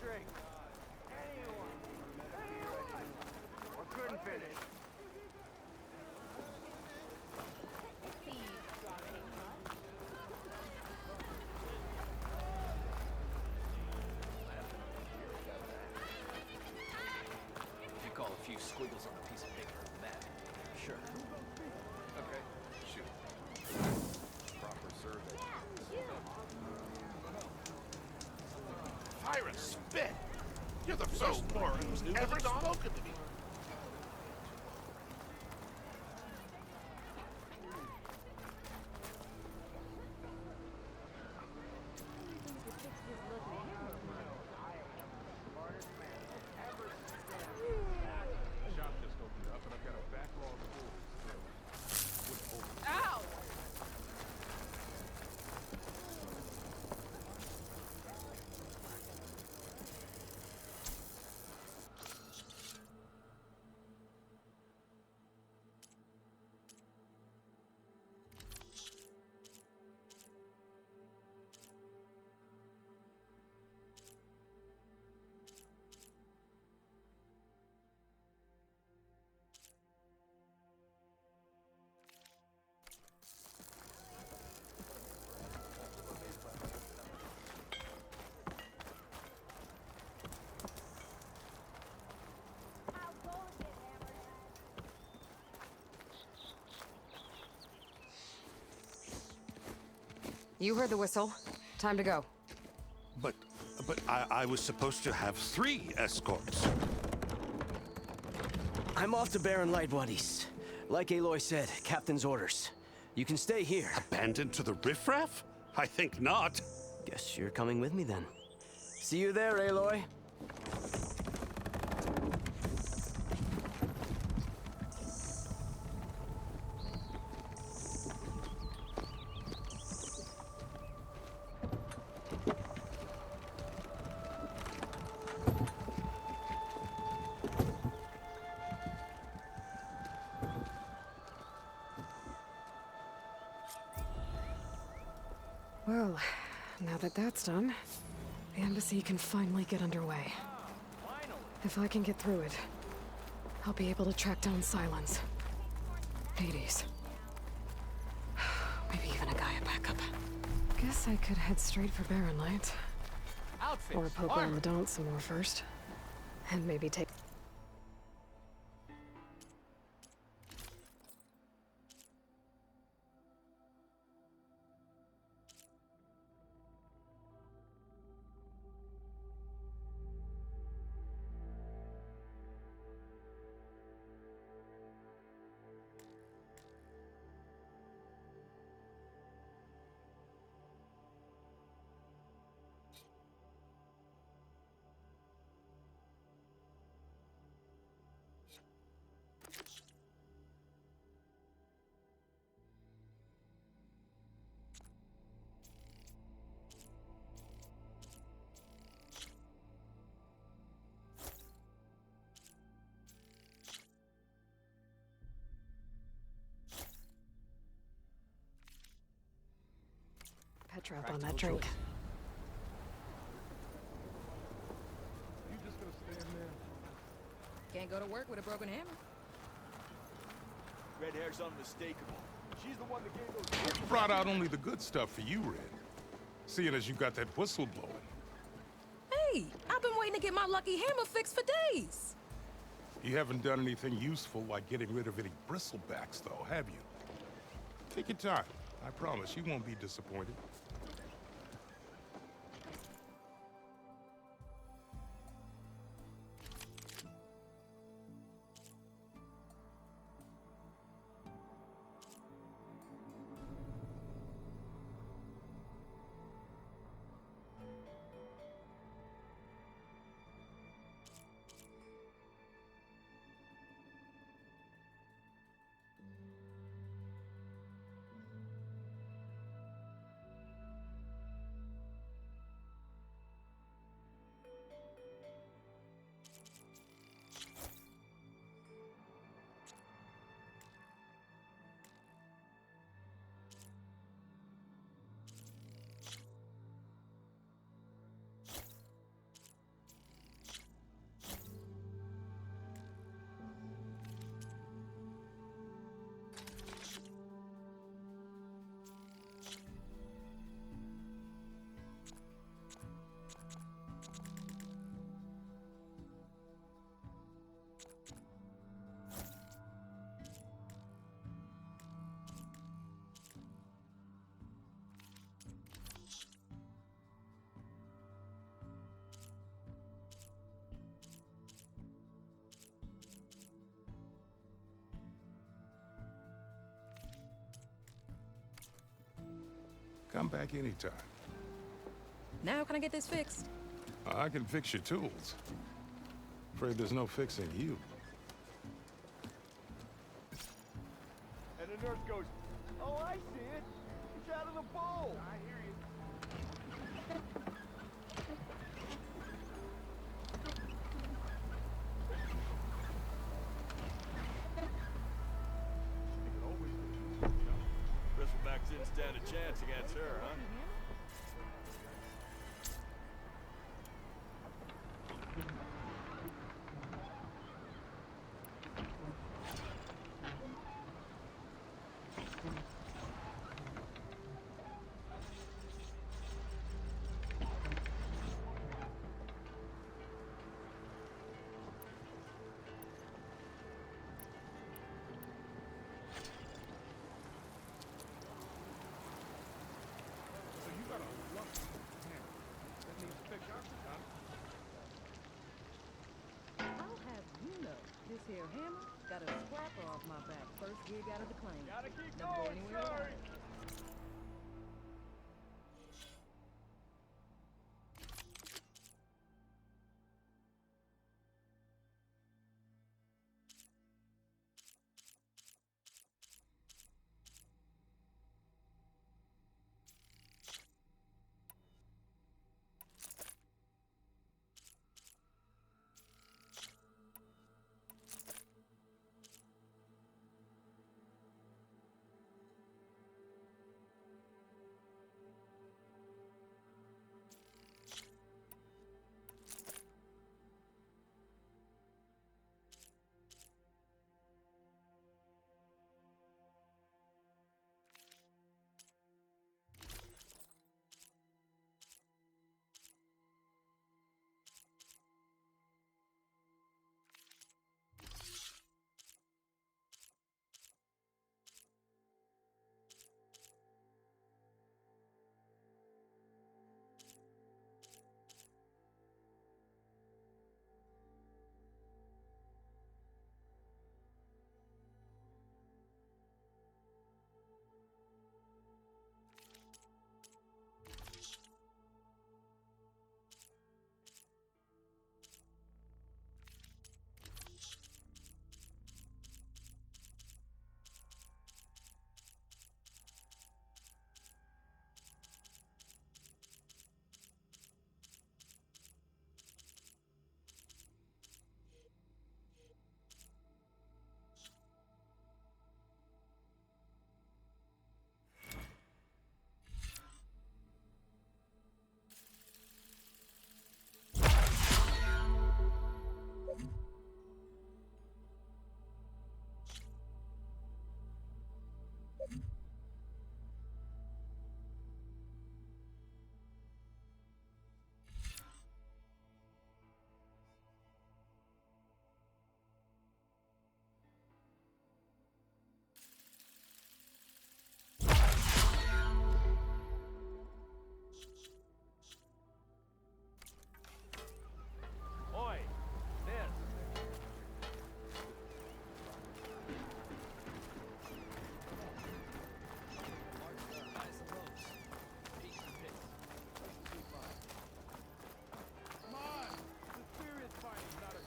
drink? Anyone? Or couldn't finish? You call a few squiggles on a piece of paper a map. Sure. Okay, shoot. Proper survey. Ira, spit! You're the first foreigner who's ever spoken to me. Shop just opened up, and I've got a backlog of orders. Ow! You heard the whistle. Time to go. But I was supposed to have 3 escorts. I'm off to Baron Lightwood East. Like Aloy said, Captain's orders. You can stay here. Abandoned to the riffraff? I think not. Guess you're coming with me then. See you there, Aloy. Well, now that that's done, the embassy can finally get underway. If I can get through it, I'll be able to track down Silence. Hades. Maybe even a Gaia backup. Guess I could head straight for Baron Light. Or poke around the Daunt some more first. And maybe take... Petra up on that drink. You just gonna stand there? Can't go to work with a broken hammer. Red hair's unmistakable. She's the one that gave those... You brought out only the good stuff for you, Red. Seeing as you got that whistle blowing. Hey, I've been waiting to get my lucky hammer fixed for days. You haven't done anything useful like getting rid of any bristlebacks, though, have you? Take your time. I promise you won't be disappointed. Come back anytime. Now can I get this fixed? I can fix your tools. Afraid there's no fixing you. And the nurse goes, oh, I see it. It's out of the bowl. I hear you. Bristleback didn't stand a chance against her, huh? So you got a lucky hammer. That needs pickaxes, huh? I'll have you know, this here hammer got a scrapper off my back first gig out of the claim. Gotta keep Never go going, anywhere without sorry. it. Oi, this. I suppose. Peace and piss. Come on. The serious fighting, not a gun.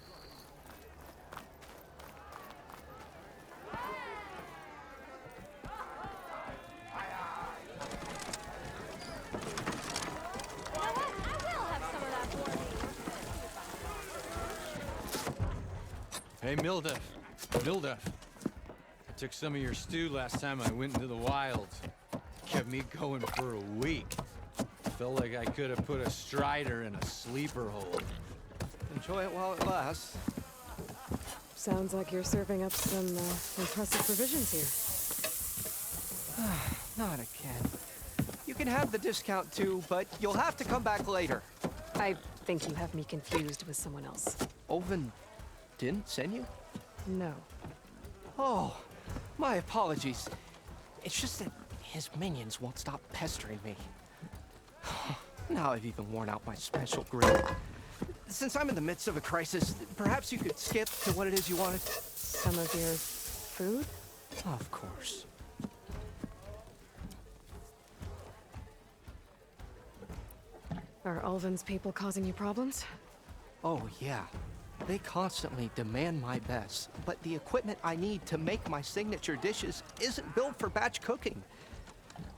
Hey, Mildef. Mildef. I took some of your stew last time I went into the wilds. Kept me going for a week. Felt like I could have put a strider in a sleeper hole. Enjoy it while it lasts. Sounds like you're serving up some impressive provisions here. Not again. You can have the discount too, but you'll have to come back later. I think you have me confused with someone else. Oven didn't send you? No. Oh, my apologies. It's just that his minions won't stop pestering me. Now I've even worn out my special grin. Since I'm in the midst of a crisis, perhaps you could skip to what it is you wanted? Some of your food? Of course. Are Ulvin's people causing you problems? Oh, yeah. They constantly demand my best, but the equipment I need to make my signature dishes isn't built for batch cooking.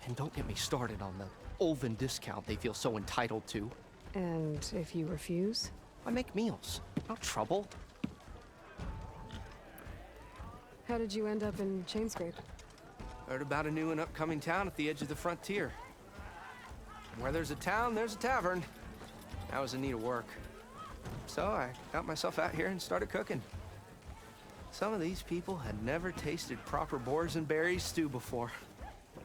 And don't get me started on the Ulvin discount they feel so entitled to. And if you refuse? I make meals, not trouble. How did you end up in Chainscrape? Heard about a new and upcoming town at the edge of the frontier. Where there's a town, there's a tavern. I was in need of work. So I got myself out here and started cooking. Some of these people had never tasted proper boars and berries stew before.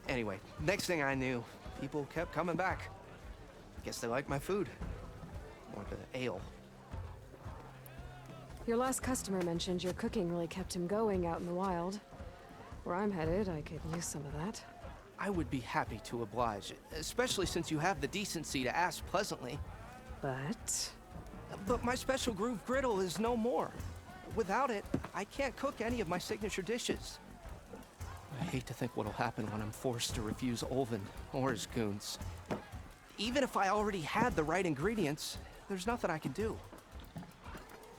Anyway, next thing I knew, people kept coming back. Guess they liked my food. Or the ale. Your last customer mentioned your cooking really kept him going out in the wild. Where I'm headed, I could use some of that. I would be happy to oblige, especially since you have the decency to ask pleasantly. But my special groove griddle is no more. Without it, I can't cook any of my signature dishes. I hate to think what'll happen when I'm forced to refuse Ulvin or his goons. Even if I already had the right ingredients, there's nothing I can do.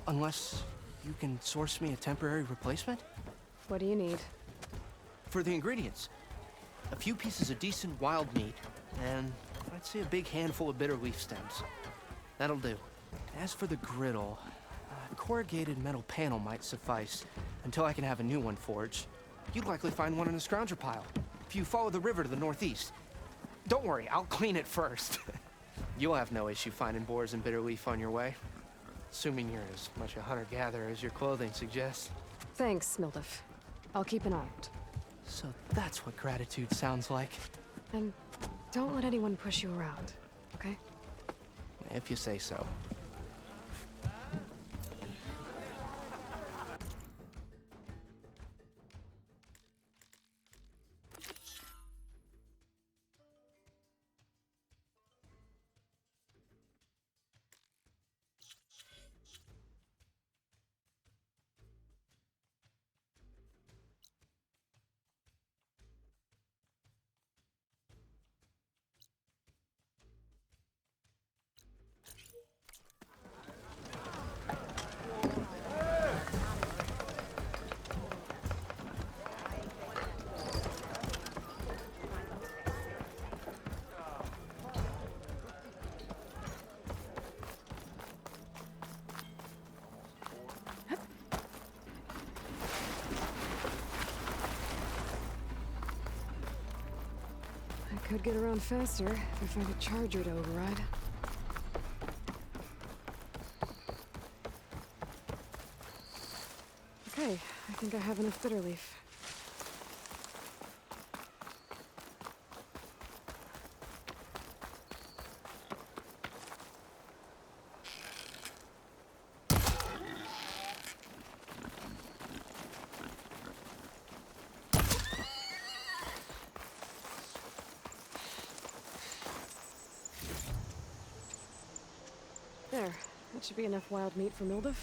Unless you can source me a temporary replacement? What do you need? For the ingredients, a few pieces of decent wild meat, and I'd say a big handful of bitter leaf stems. That'll do. As for the griddle, a corrugated metal panel might suffice until I can have a new one forged. You'd likely find one in a scrounger pile, if you follow the river to the northeast. Don't worry, I'll clean it first. You'll have no issue finding boars and bitter leaf on your way. Assuming you're as much a hunter-gatherer as your clothing suggests. Thanks, Mildef. I'll keep an eye out. So that's what gratitude sounds like. And don't let anyone push you around, okay? If you say so. I could get around faster if I find a charger to override. Okay, I think I have enough bitter leaf. There, that should be enough wild meat for Mildef.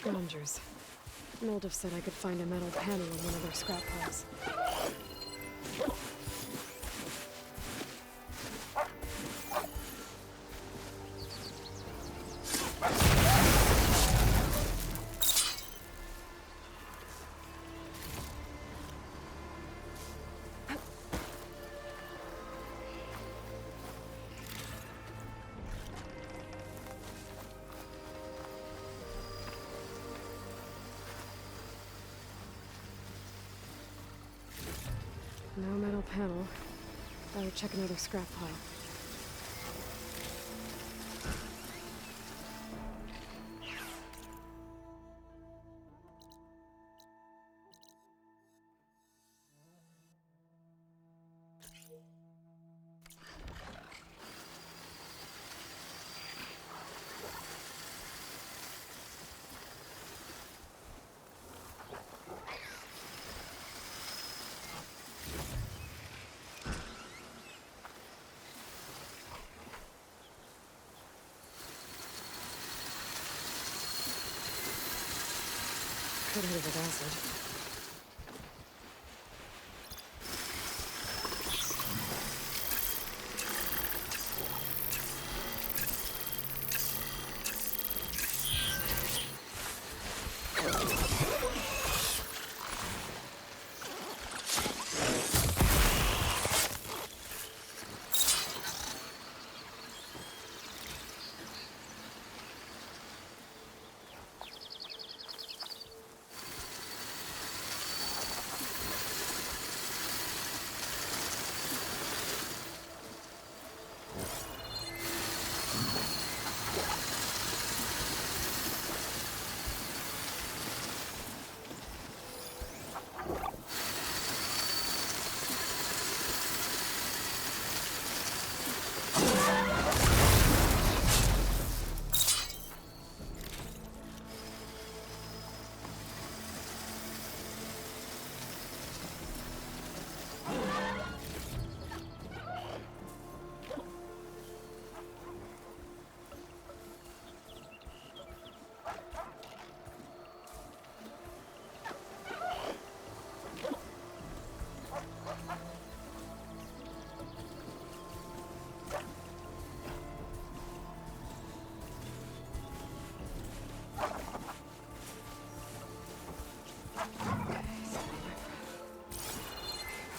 Scroungers. Moldov said I could find a metal panel in one of their scrap piles. No metal panel. Better check another scrap pile. Could hit it with acid.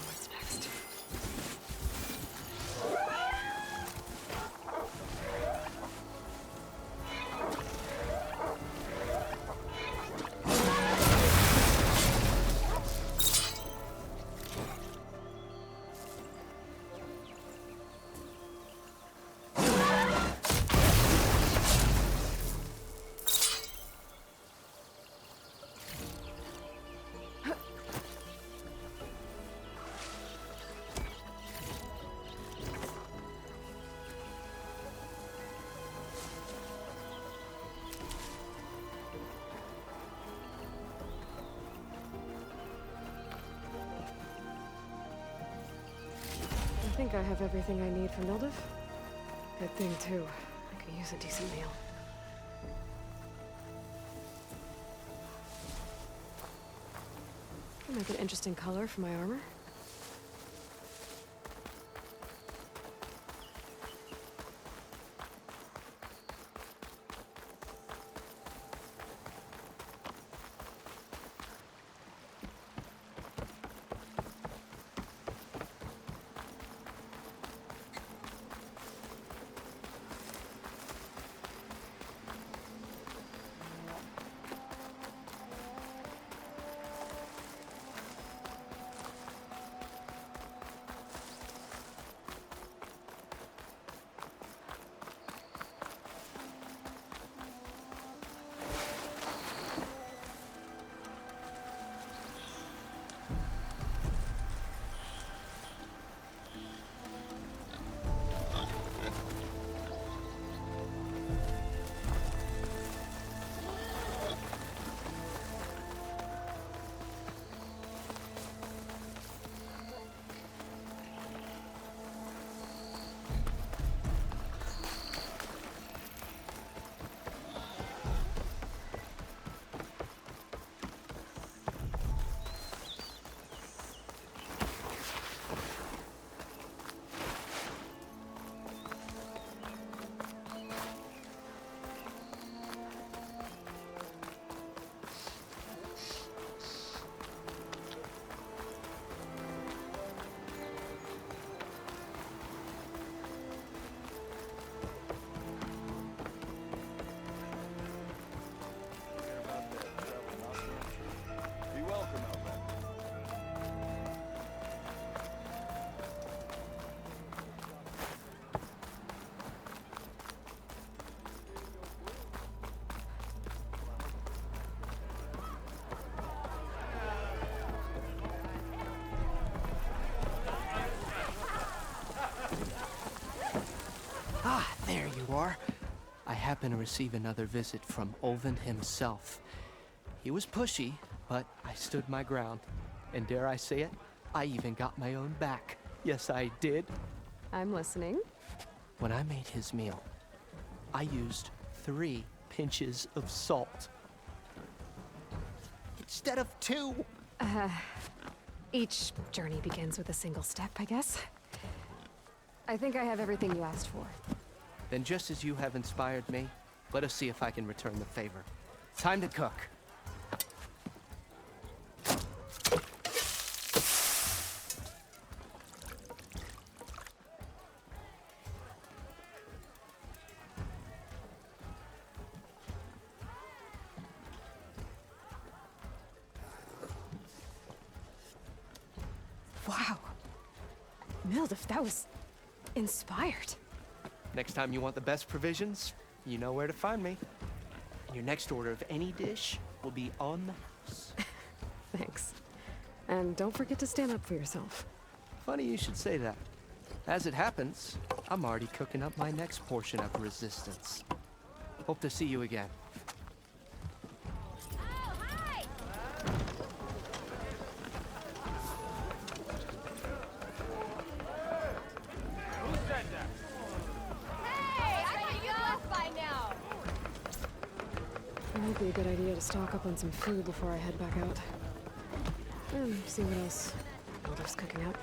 What's next? I think I have everything I need for Moldov. Good thing, too. I could use a decent meal. Can make an interesting color for my armor. are, I happen to receive another visit from Olvin himself. He was pushy, but I stood my ground. And dare I say it, I even got my own back. Yes, I did. I'm listening. When I made his meal, I used 3 pinches of salt. Instead of 2. Each journey begins with a single step, I guess. I think I have everything you asked for. Then just as you have inspired me, let us see if I can return the favor. Time to cook. Wow. Mildef, that was inspired. Next time you want the best provisions, you know where to find me. Your next order of any dish will be on the house. Thanks. And don't forget to stand up for yourself. Funny you should say that. As it happens, I'm already cooking up my next portion of resistance. Hope to see you again. Who said that? Hey, I thought you left by now. It might be a good idea to stock up on some food before I head back out. And see what else Mildef's cooking up.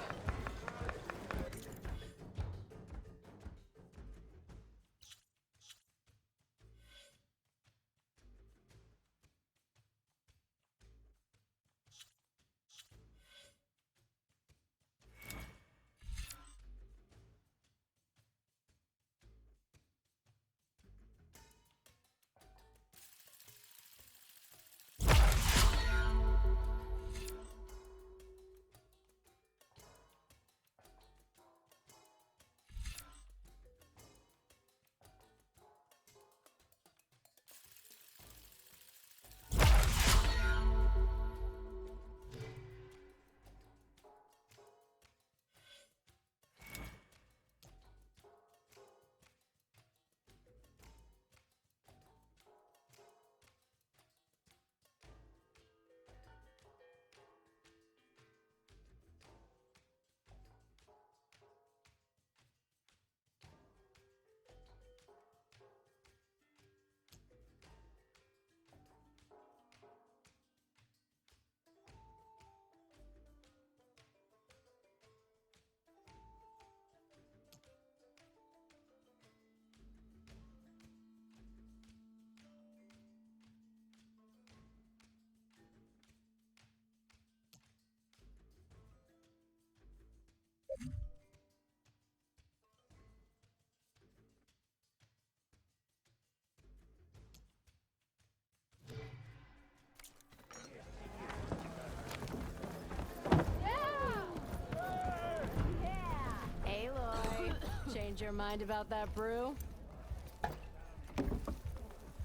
Change your mind about that brew?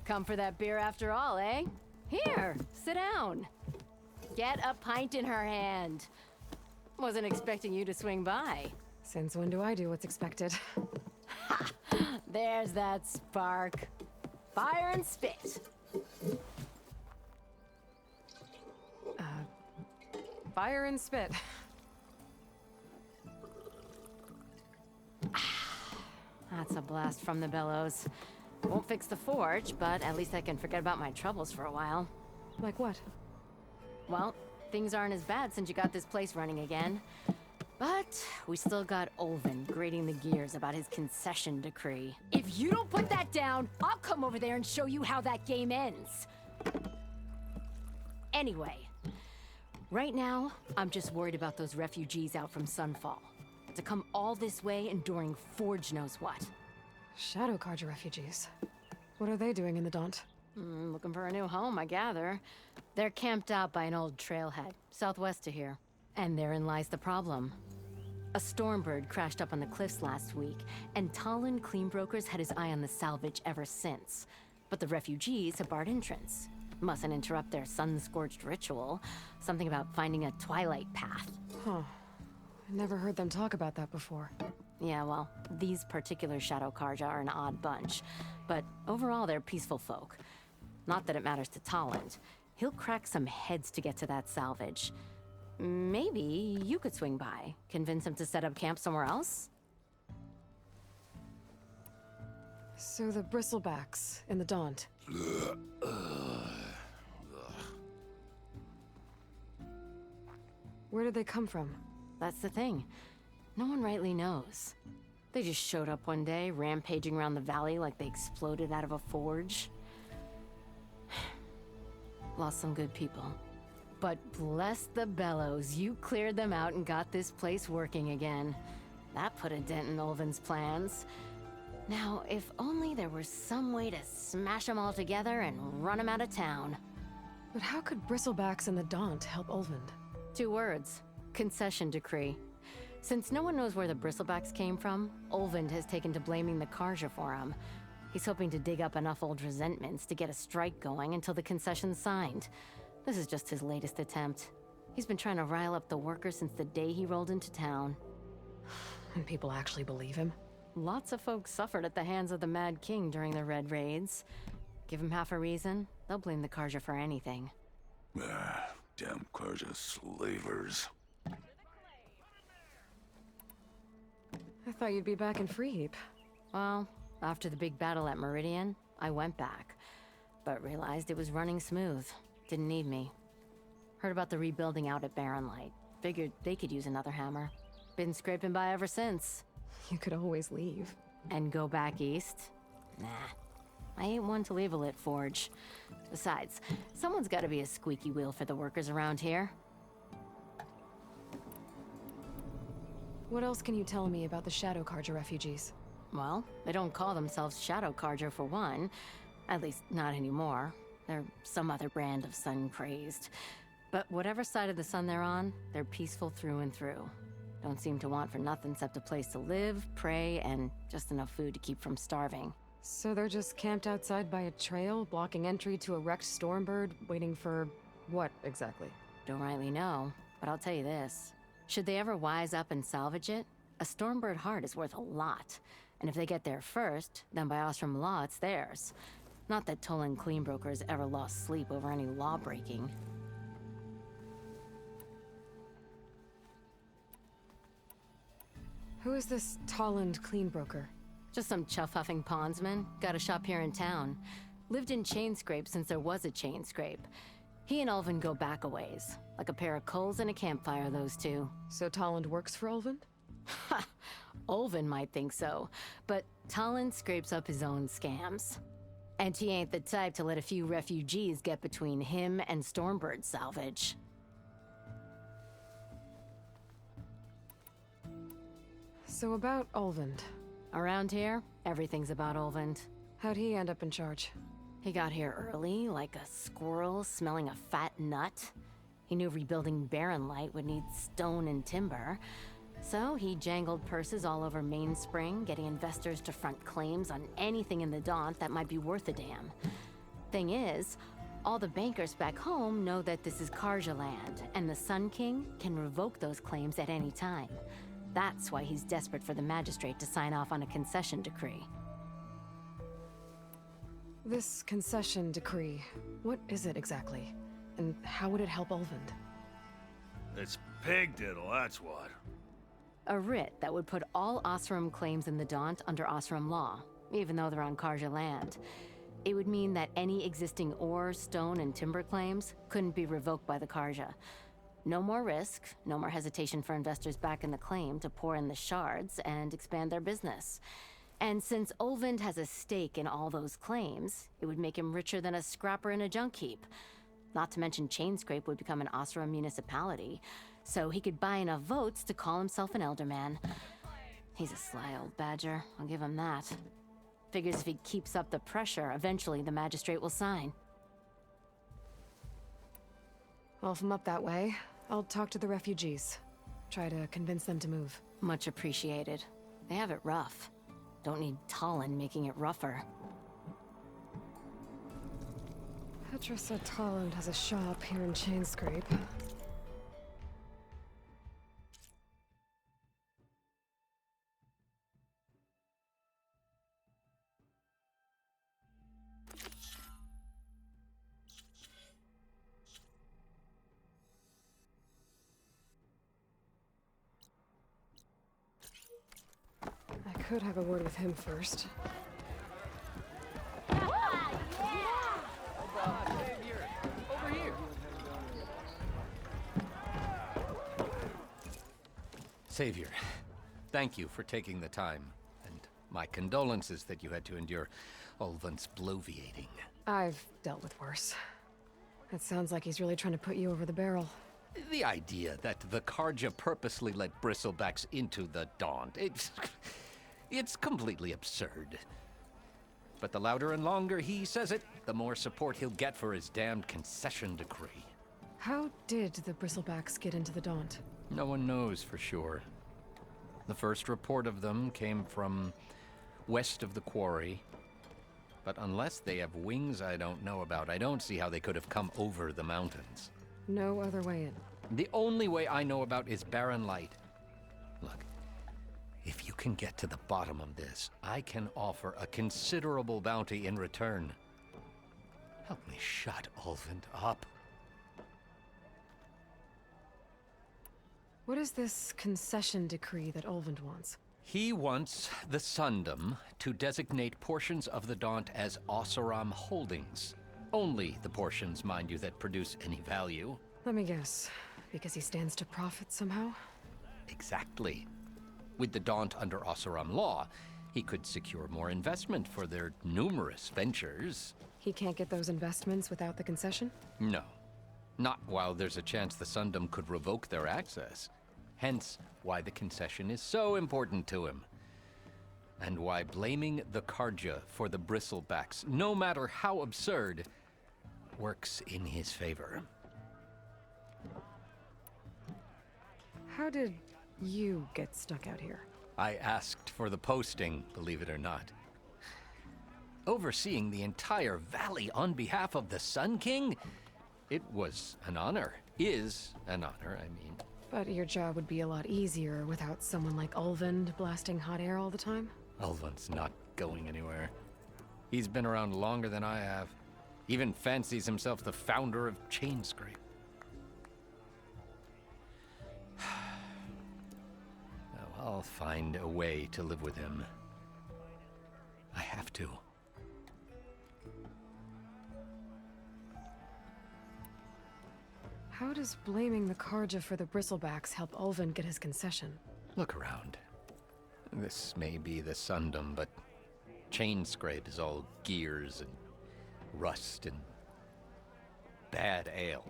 Come for that beer after all, eh? Here, sit down. Get a pint in her hand. Wasn't expecting you to swing by. Since when do I do what's expected? Ha! There's that spark. Fire and spit. Fire and spit. That's a blast from the bellows. Won't fix the forge, but at least I can forget about my troubles for a while. Like what? Well, things aren't as bad since you got this place running again. But we still got Olvin grating the gears about his concession decree. If you don't put that down, I'll come over there and show you how that game ends. Anyway, right now, I'm just worried about those refugees out from Sunfall. To come all this way enduring Forge knows what. Shadow Carja refugees. What are they doing in the Daunt? Looking for a new home, I gather. They're camped out by an old trailhead, southwest of here. And therein lies the problem. A Stormbird crashed up on the cliffs last week, and Talon Cleanbrokers had his eye on the salvage ever since. But the refugees have barred entrance. Mustn't interrupt their sun-scorched ritual. Something about finding a twilight path. Huh. I never heard them talk about that before. Yeah, well, these particular Shadow Karja are an odd bunch, but overall they're peaceful folk. Not that it matters to Tolland. He'll crack some heads to get to that salvage. Maybe you could swing by, convince him to set up camp somewhere else? So the bristlebacks in the Daunt. Where did they come from? That's the thing. No one rightly knows. They just showed up one day, rampaging around the valley like they exploded out of a forge. Lost some good people. But bless the bellows, you cleared them out and got this place working again. That put a dent in Ulvin's plans. Now, if only there were some way to smash them all together and run them out of town. But how could bristlebacks in the Daunt help Ulvund? 2 words. Concession decree. Since no one knows where the bristlebacks came from, Ulvund has taken to blaming the Karja for them. He's hoping to dig up enough old resentments to get a strike going until the concession's signed. This is just his latest attempt. He's been trying to rile up the workers since the day he rolled into town. And people actually believe him? Lots of folks suffered at the hands of the Mad King during the Red Raids. Give him half a reason, they'll blame the Karja for anything. Damn Karja slavers. I thought you'd be back in Freeheap. Well, after the big battle at Meridian, I went back, but realized it was running smooth. Didn't need me. Heard about the rebuilding out at Barren Light. Figured they could use another hammer. Been scraping by ever since. You could always leave. And go back east? Nah. I ain't one to leave a lit forge. Besides, someone's gotta be a squeaky wheel for the workers around here. What else can you tell me about the Shadow Karja refugees? Well, they don't call themselves Shadow Karja for one. At least, not anymore. They're some other brand of sun-crazed. But whatever side of the sun they're on, they're peaceful through and through. Don't seem to want for nothing except a place to live, pray, and just enough food to keep from starving. So they're just camped outside by a trail, blocking entry to a wrecked Stormbird, waiting for what, exactly? Don't rightly know, but I'll tell you this. Should they ever wise up and salvage it, a Stormbird heart is worth a lot. And if they get there first, then by Ostrom law, it's theirs. Not that Tolan Cleanbrokers ever lost sleep over any law breaking. Who is this Tolland Cleanbroker? Just some chuff-huffing pondsman. Got a shop here in town. Lived in Chainscrape since there was a Chainscrape. He and Ulvund go back a ways. Like a pair of coals and a campfire, those two. So Tolland works for Ulvund? Ha! Ulvund might think so, but Tolland scrapes up his own scams. And he ain't the type to let a few refugees get between him and Stormbird salvage. So about Ulvund. Around here, everything's about Ulvund. How'd he end up in charge? He got here early, like a squirrel smelling a fat nut. He knew rebuilding Barren Light would need stone and timber. So he jangled purses all over Mainspring, getting investors to front claims on anything in the Daunt that might be worth a damn. Thing is, all the bankers back home know that this is Karja land, and the Sun King can revoke those claims at any time. That's why he's desperate for the magistrate to sign off on a concession decree. This concession decree, what is it exactly? And how would it help Ulvund? It's pig diddle, that's what. A writ that would put all Osram claims in the Daunt under Osram law, even though they're on Karja land. It would mean that any existing ore, stone, and timber claims couldn't be revoked by the Karja. No more risk, no more hesitation for investors back in the claim to pour in the shards and expand their business. And since Ulvund has a stake in all those claims, it would make him richer than a scrapper in a junk heap. Not to mention Chainscrape would become an Osram municipality, so he could buy enough votes to call himself an elderman. He's a sly old badger, I'll give him that. Figures if he keeps up the pressure, eventually the magistrate will sign. Well, if I'm up that way, I'll talk to the refugees. Try to convince them to move. Much appreciated. They have it rough. Don't need Tolland making it rougher. Petra said Tolland has a shop here in Chainscrape. could have a word with him first. Savior, over here. Savior, thank you for taking the time, and my condolences that you had to endure Ulvan's bloviating. I've dealt with worse. It sounds like he's really trying to put you over the barrel. The idea that the Karja purposely let bristlebacks into the Daunt, it's completely absurd. But the louder and longer he says it, the more support he'll get for his damned concession decree. How did the bristlebacks get into the Daunt? No one knows for sure. The first report of them came from west of the quarry. But unless they have wings I don't know about, I don't see how they could have come over the mountains. No other way in. The only way I know about is barren light. Look, if you can get to the bottom of this, I can offer a considerable bounty in return. Help me shut Ulvund up. What is this concession decree that Ulvund wants? He wants the Sundom to designate portions of the Daunt as Oseram holdings. Only the portions, mind you, that produce any value. Let me guess. Because he stands to profit somehow? Exactly. With the Daunt under Oseram law, he could secure more investment for their numerous ventures. He can't get those investments without the concession? No. Not while there's a chance the Sundom could revoke their access. Hence, why the concession is so important to him. And why blaming the Karja for the bristlebacks, no matter how absurd, works in his favor. How did you get stuck out here? I asked for the posting, believe it or not. Overseeing the entire valley on behalf of the Sun King? It was an honor. Is an honor, I mean. But your job would be a lot easier without someone like Ulvund blasting hot air all the time? Ulvund's not going anywhere. He's been around longer than I have. Even fancies himself the founder of Chainscrape. Now, I'll find a way to live with him. I have to. How does blaming the Karja for the bristlebacks help Ulvund get his concession? Look around. This may be the Sundom, but Chainscrape is all gears and rust and bad ale.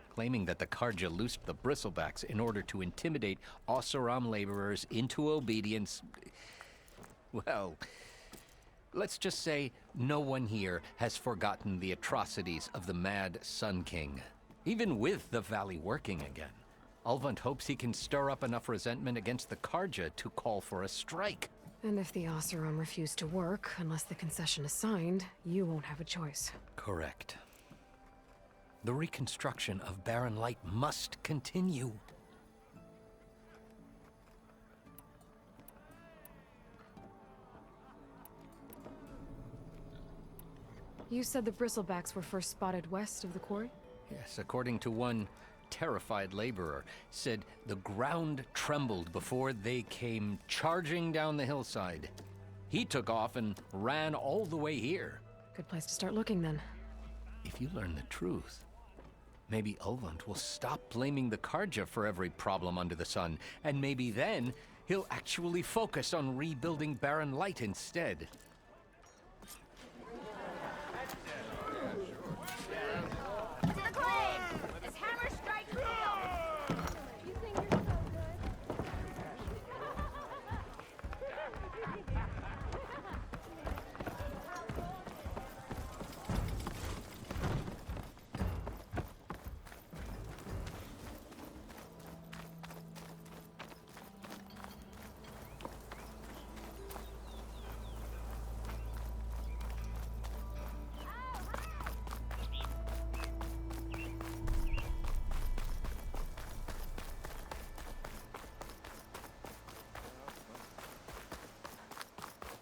Claiming that the Karja loosed the bristlebacks in order to intimidate Oseram laborers into obedience. Well, let's just say no one here has forgotten the atrocities of the Mad Sun King. Even with the valley working again, Ulvund hopes he can stir up enough resentment against the Karja to call for a strike. And if the Oseram refuse to work, unless the concession is signed, you won't have a choice. Correct. The reconstruction of Barren Light must continue. You said the bristlebacks were first spotted west of the quarry? Yes, according to one terrified laborer, said the ground trembled before they came charging down the hillside. He took off and ran all the way here. Good place to start looking, then. If you learn the truth, maybe Ulvund will stop blaming the Karja for every problem under the sun, and maybe then he'll actually focus on rebuilding Barren Light instead.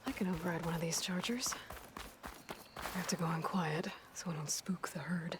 I can override one of these chargers. I have to go in quiet, so I don't spook the herd.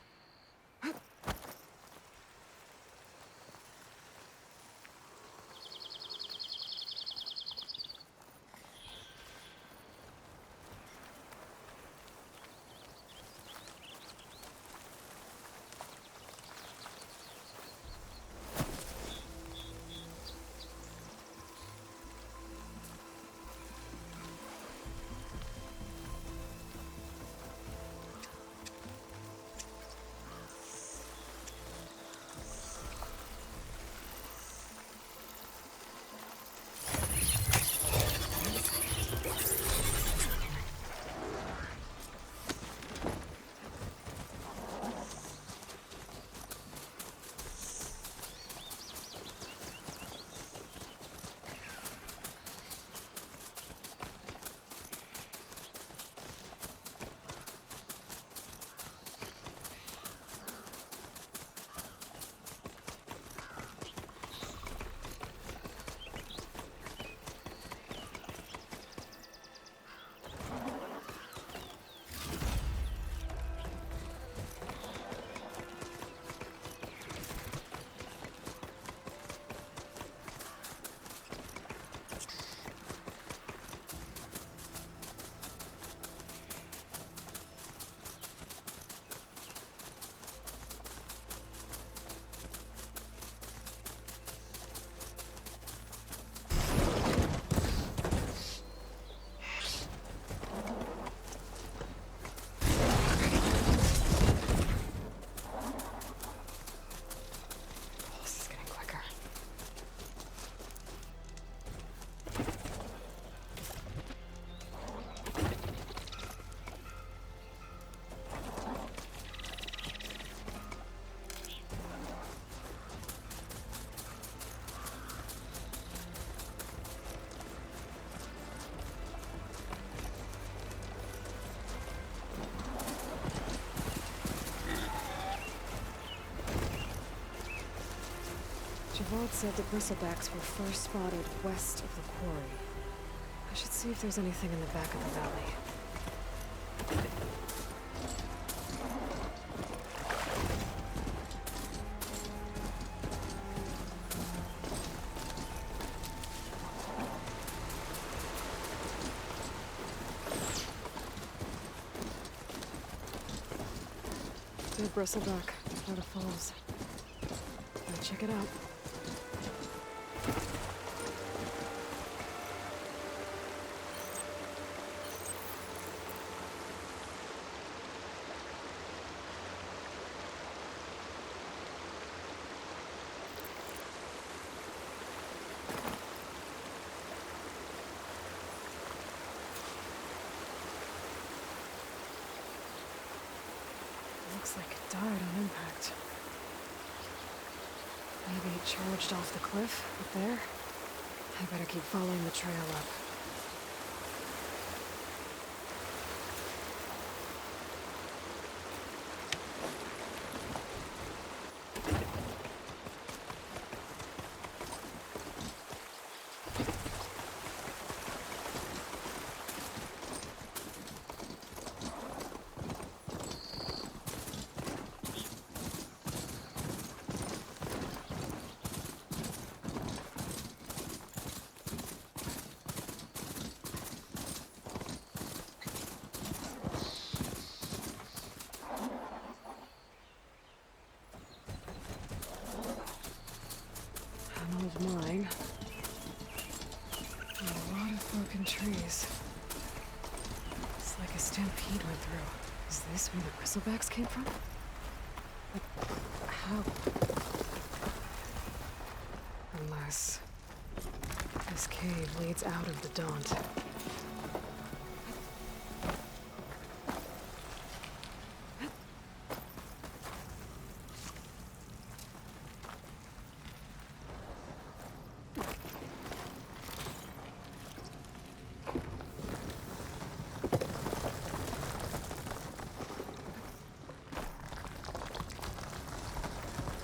Siobhan said the bristlebacks were first spotted west of the quarry. I should see if there's anything in the back of the valley. Dead bristleback, out of falls. Gotta check it out. Looks like it died on impact. Maybe it charged off the cliff up there. I better keep following the trail up. An old mine. And a lot of broken trees. It's like a stampede went through. Is this where the bristlebacks came from? But how? Unless this cave leads out of the Daunt.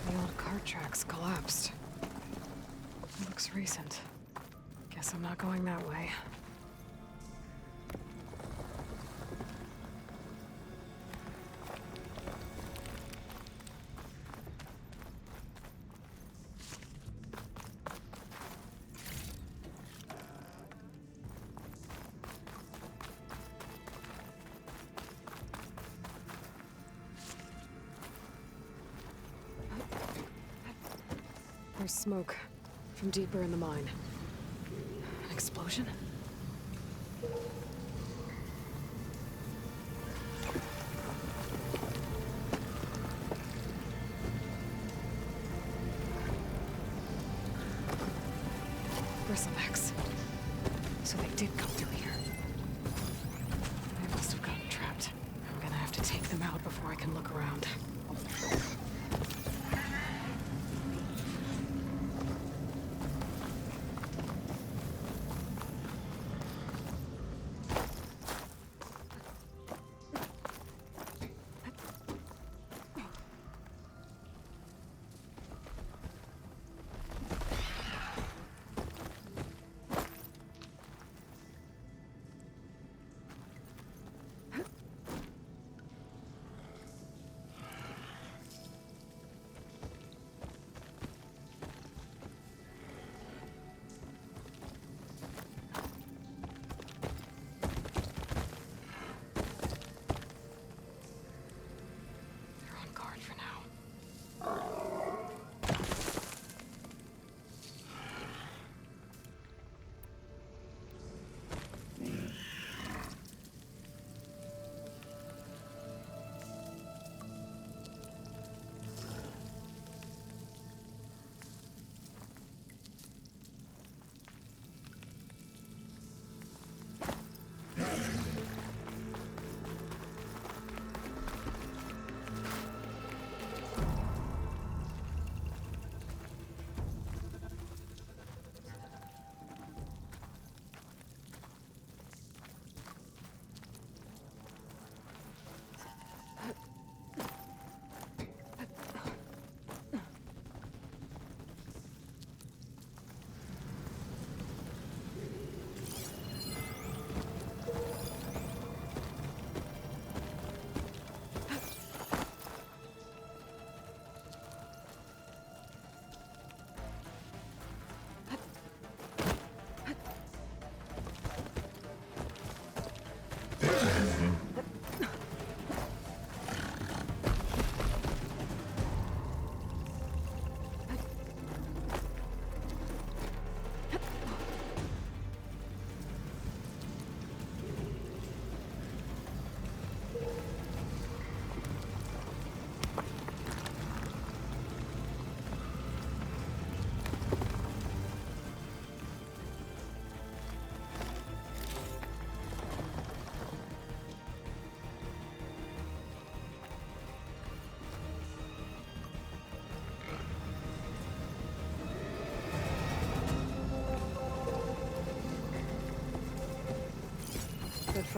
The old cart tracks collapsed. It looks recent. Guess I'm not going that way. There's smoke from deeper in the mine. An explosion? Bristlebacks. So they did come through here. They must have gotten trapped. I'm gonna have to take them out before I can look around.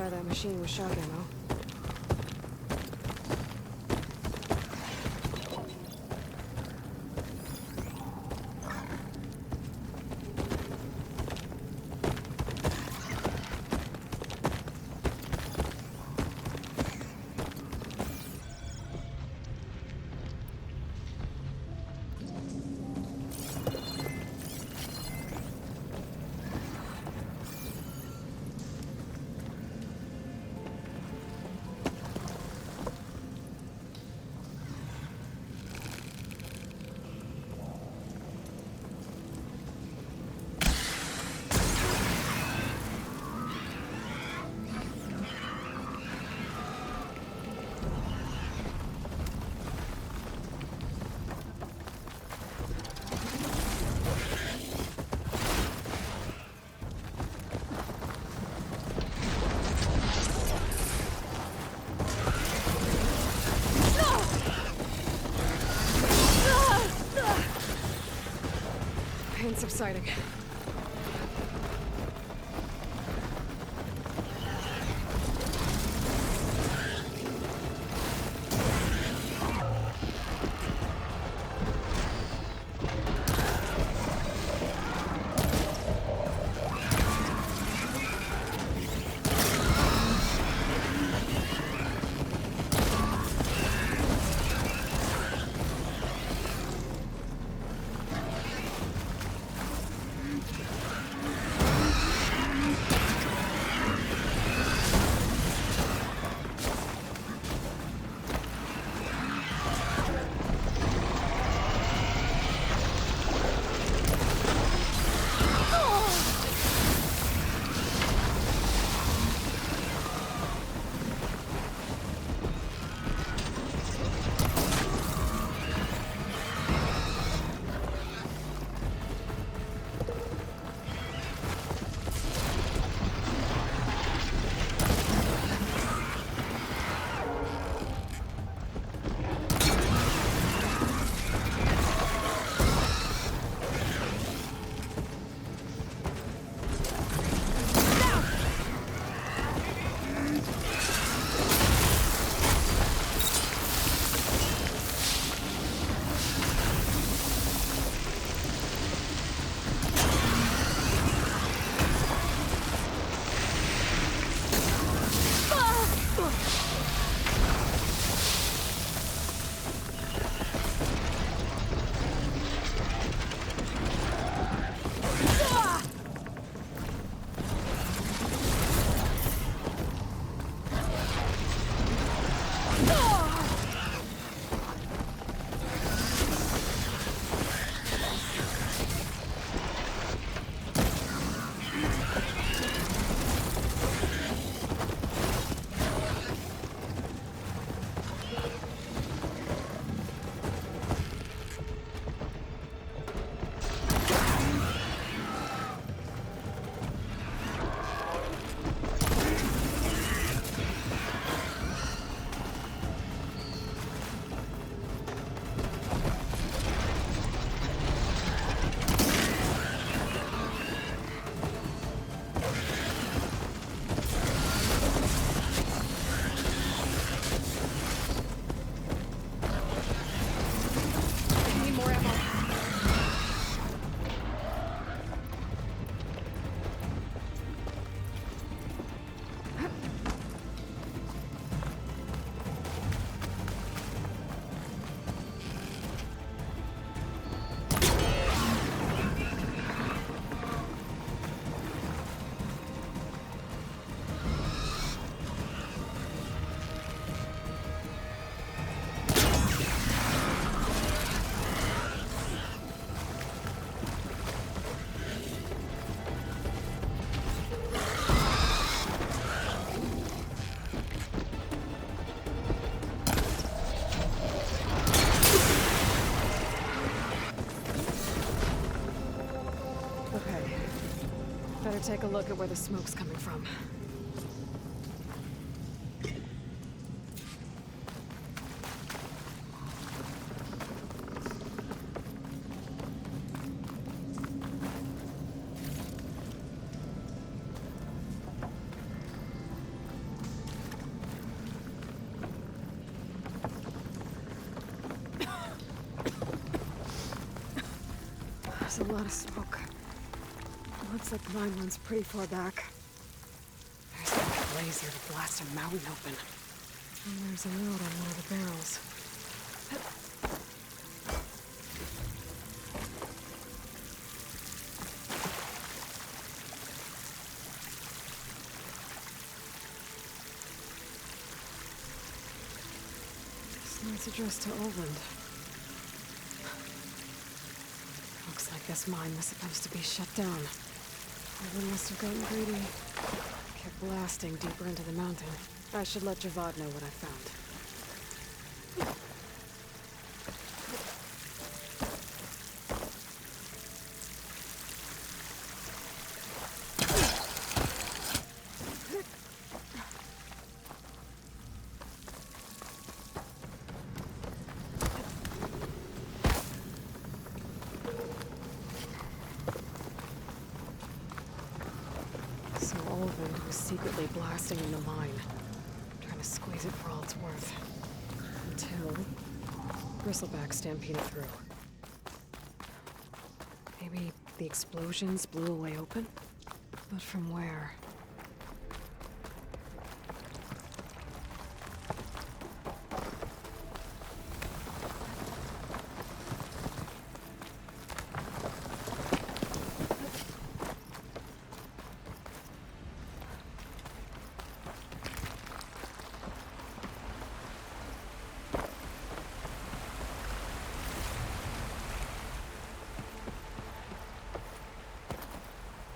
try that machine with shock ammo. Pain subsiding. Better take a look at where the smoke's coming from. There's a lot of smoke. Looks like the mine runs pretty far back. There's a big blaze here to blast a mountain open. And there's a note on one of the barrels. This note's addressed to Oland. Looks like this mine was supposed to be shut down. Oland must have gotten greedy. Kept blasting deeper into the mountain. I should let Javad know what I found. So Olvin was secretly blasting in the mine, trying to squeeze it for all it's worth. Until Bristleback stampeded through. Maybe the explosions blew a way open? But from where?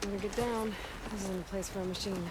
I'm gonna get down. This isn't a place for a machine.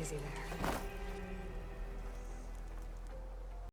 Easy there.